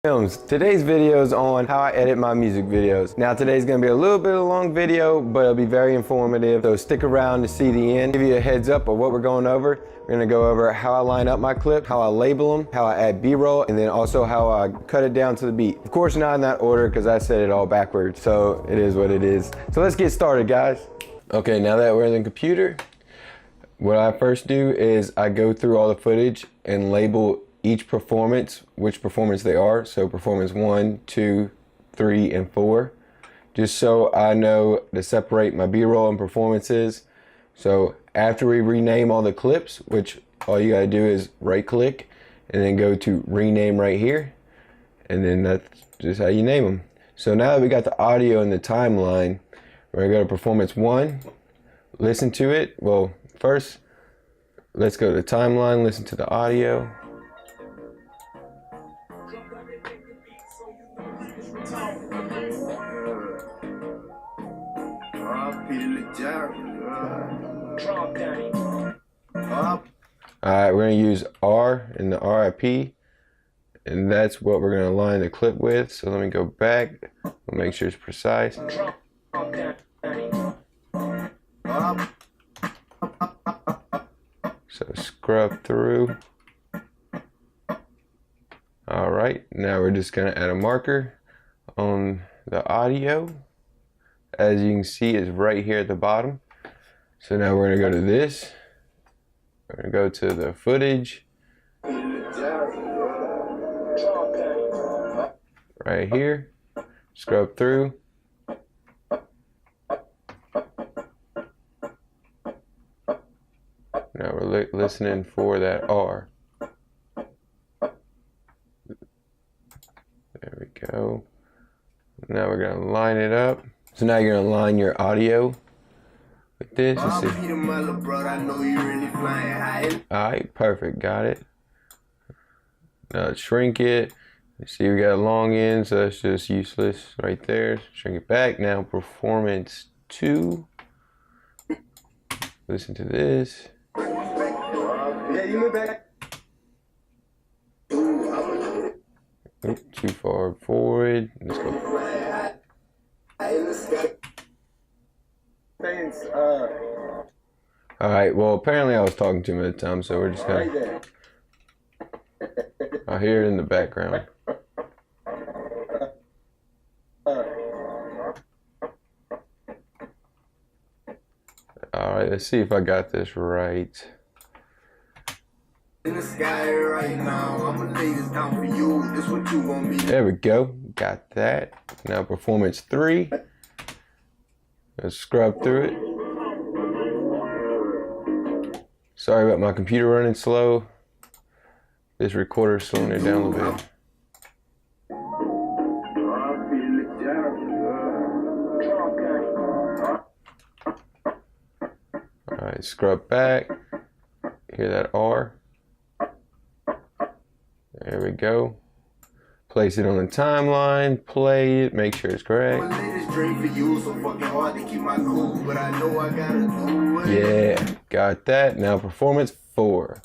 Today's video is on how I edit my music videos. Now today's gonna be a little bit of a long video, but it'll be very informative, so stick around to see the end. Give you a heads up of what we're going over. We're gonna go over how I line up my clip, how I label them, how I add B-roll, and then also how I cut it down to the beat. Of course, not in that order because I said it all backwards, so it is what it is. So let's get started, guys. Okay, now that we're in the computer, what I first do is I go through all the footage and label each performance, which performance they are. So performance 1, 2, 3, and 4, just so I know to separate my B-roll and performances. So after we rename all the clips, which all you gotta do is right click and then go to rename right here, and then that's just how you name them. So now that we got the audio in the timeline, we're gonna go to performance 1, listen to it. Well, first let's go to the timeline, listen to the audio. Alright, we're going to use R in the RIP, and that's what we're going to line the clip with. So let me go back, we'll make sure it's precise. So scrub through. Alright, now we're just going to add a marker on the audio. As you can see, it's right here at the bottom. So now we're going to go to this. We're going to go to the footage. Right here. Scrub through. Now we're listening for that R. There we go. Now we're going to line it up. So now you're going to line your audio with this. Let's see. Alright, perfect. Got it. Now let's shrink it. You see we got a long end, so that's just useless right there. Shrink it back. Now performance 2. Listen to this. Yeah, you move back. Oops, too far forward. Let's go. Alright, well apparently I was talking too much time, so we're just gonna... I hear it in the background. Alright, let's see if I got this right. In the sky right now, I'ma lay this down for you. This what you want me. There we go. Got that. Now performance 3. Let's scrub through it. Sorry about my computer running slow. This recorder's slowing it down a little bit. Alright, scrub back. Hear that R? There we go. Place it on the timeline, play it, make sure it's correct. Yeah, got that. Now performance 4.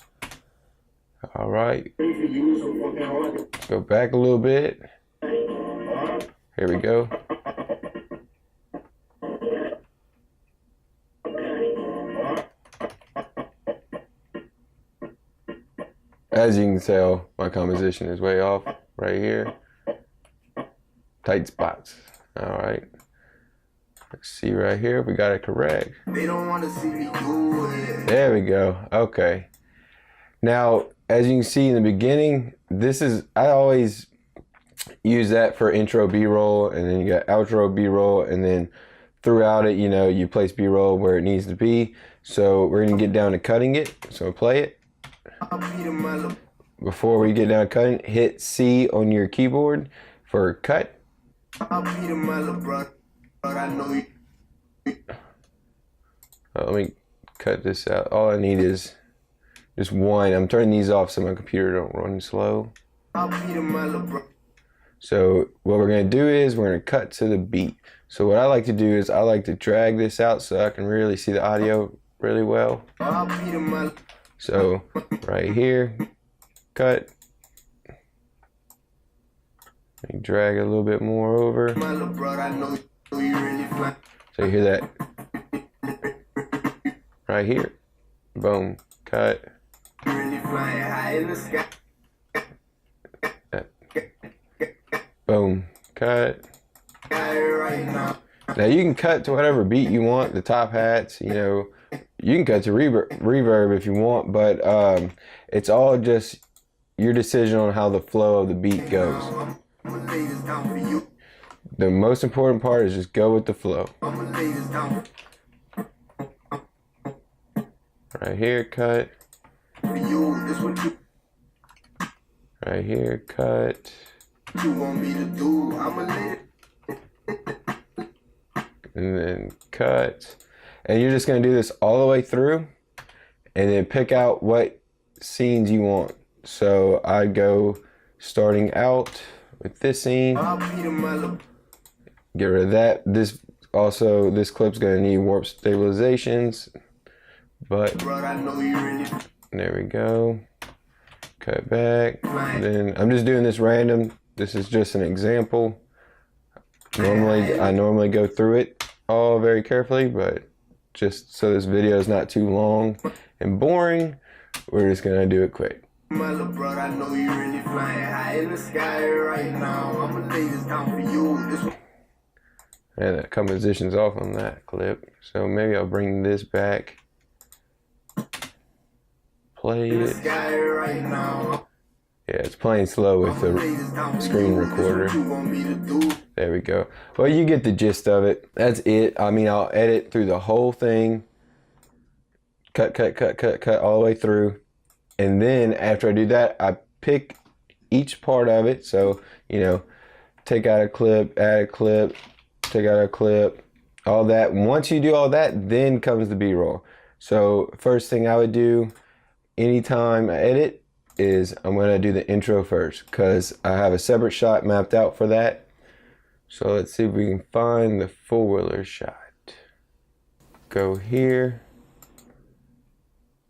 Alright. Go back a little bit. Here we go. As you can tell, my composition is way off right here. Tight spots. Alright. Let's see right here if we got it correct. They don't want to see me do it. There we go. Okay. Now, as you can see in the beginning, I always use that for intro B-roll, and then you got outro B-roll, and then throughout it, you know, you place B-roll where it needs to be. So we're going to get down to cutting it. So play it. Before we get down to cutting, hit C on your keyboard for cut. Let me cut this out. All I need is just one. I'm turning these off so my computer don't run slow. So what we're going to do is we're going to cut to the beat. So what I like to do is I like to drag this out so I can really see the audio really well. So right here, cut. Drag a little bit more over. So you hear that right here. Boom, cut. Boom, cut. Now you can cut to whatever beat you want, the top hats, you know, you can cut to reverb if you want, but it's all just your decision on how the flow of the beat goes. The most important part is just go with the flow. Right here, cut. Right here, cut. And then cut. And you're just going to do this all the way through and then pick out what scenes you want. So I go starting out with this scene. Get rid of that. This clip's going to need warp stabilizations. But there we go. Cut back. And then I'm just doing this random. This is just an example. I normally go through it all very carefully, but just so this video is not too long and boring, we're just gonna do it quick. My little brother, I know you really flying high in the sky right now. I'ma lay this down for you. And the composition's off on that clip, so maybe I'll bring this back. Play it. Right now. Yeah, it's playing slow with the screen recorder. There we go. Well, you get the gist of it. That's it. I mean, I'll edit through the whole thing. Cut all the way through. And then after I do that, I pick each part of it. So, you know, take out a clip, add a clip, take out a clip, all that. Once you do all that, then comes the B-roll. So first thing I would do anytime I edit is I'm going to do the intro first because I have a separate shot mapped out for that. So let's see if we can find the four-wheeler shot. Go here.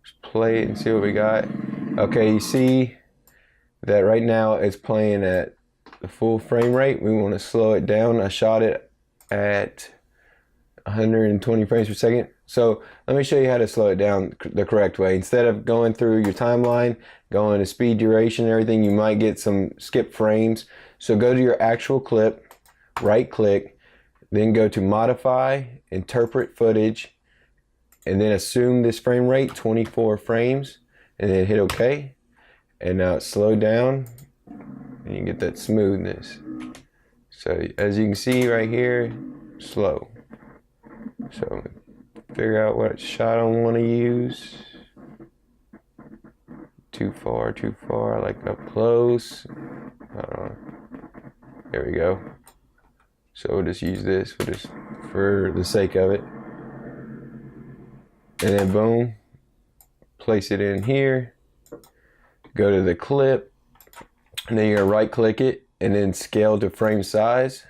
Just play it and see what we got. Okay, you see that right now it's playing at the full frame rate. We want to slow it down. I shot it at 120 frames per second. So let me show you how to slow it down the correct way. Instead of going through your timeline, going to speed, duration, and everything, you might get some skip frames. So go to your actual clip, right click, then go to modify, interpret footage, and then assume this frame rate, 24 frames, and then hit OK. And now it's slowed down, and you get that smoothness. So as you can see right here, slow. So figure out what shot I want to use. Too far, I like up close. There we go. So we'll just use this for the sake of it. And then boom, place it in here. Go to the clip, and then you're gonna right click it and then scale to frame size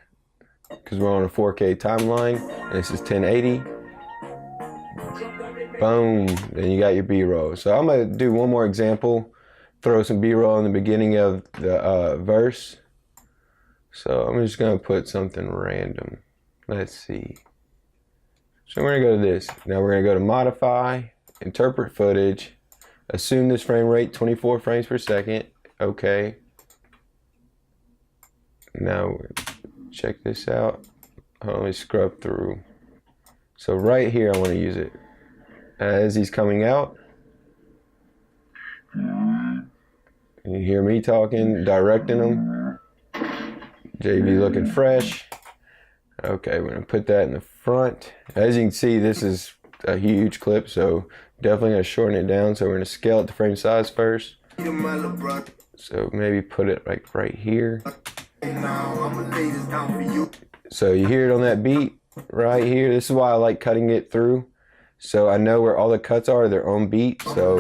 because we're on a 4K timeline. And this is 1080. Boom, then you got your B-roll. So I'm gonna do one more example, throw some B-roll in the beginning of the verse. So I'm just gonna put something random. Let's see. So we're gonna go to this. Now we're gonna go to modify, interpret footage, assume this frame rate, 24 frames per second. Okay. Now check this out. Let me scrub through. So right here I wanna use it. As he's coming out, you hear me talking, directing him. JB looking fresh. Okay, we're gonna put that in the front. As you can see, this is a huge clip, so definitely gonna shorten it down. So we're gonna scale it to frame size first. So maybe put it like right here. So you hear it on that beat right here. This is why I like cutting it through. So I know where all the cuts are, their own beat. So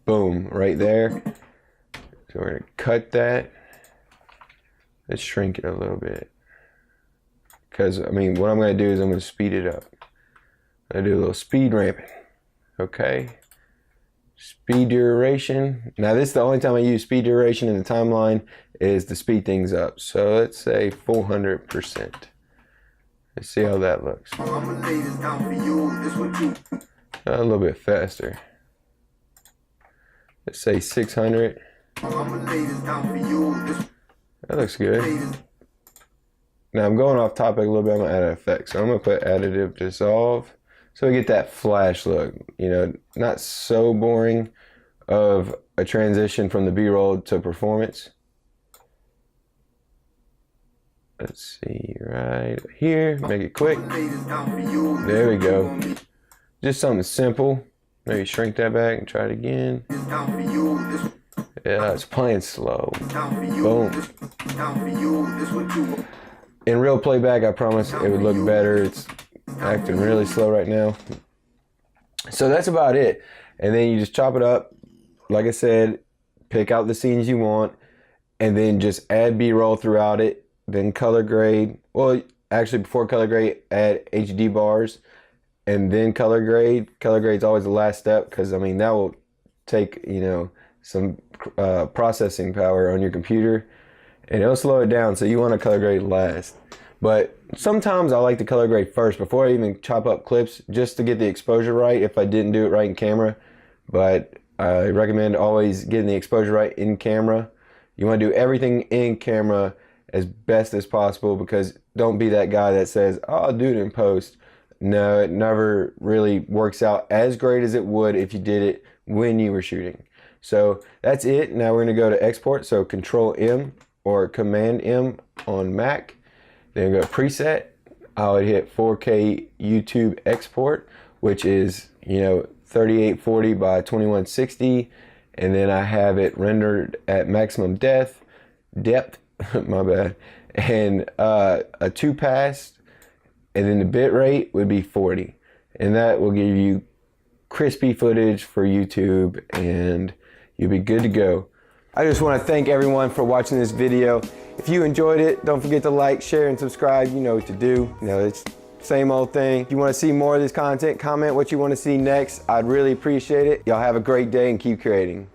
boom, right there. So we're gonna cut that. Let's shrink it a little bit. Because I mean, what I'm gonna do is I'm gonna speed it up. I do a little speed ramping. Okay. Speed duration. Now this is the only time I use speed duration in the timeline is to speed things up. So let's say 400%. Let's see how that looks. A little bit faster. Let's say 600. That looks good. Now I'm going off topic a little bit. I'm gonna add an effect. So I'm gonna put additive dissolve. So we get that flash look, you know, not so boring of a transition from the B-roll to performance. Let's see, right here, make it quick. There we go. Just something simple. Maybe shrink that back and try it again. Yeah, it's playing slow. Boom. In real playback, I promise it would look better. It's acting really slow right now. So that's about it. And then you just chop it up. Like I said, pick out the scenes you want and then just add B-roll throughout it. Then color grade. Well, actually before color grade, add HD bars and then color grade. Color grade is always the last step because I mean that will take, you know, some processing power on your computer and it'll slow it down. So you want to color grade last. But sometimes I like to color grade first before I even chop up clips just to get the exposure right if I didn't do it right in camera. But I recommend always getting the exposure right in camera. You want to do everything in camera as best as possible because don't be that guy that says, oh, I'll do it in post. No, it never really works out as great as it would if you did it when you were shooting. So that's it. Now we're going to go to export. So Control M or Command M on Mac. Then go to preset. I would hit 4K YouTube export, which is, you know, 3840 by 2160. And then I have it rendered at maximum depth, my bad, and a 2-pass, and then the bit rate would be 40. And that will give you crispy footage for YouTube and you'll be good to go. I just want to thank everyone for watching this video. If you enjoyed it, don't forget to like, share, and subscribe. You know what to do. You know, it's same old thing. If you want to see more of this content, comment what you want to see next. I'd really appreciate it. Y'all have a great day and keep creating.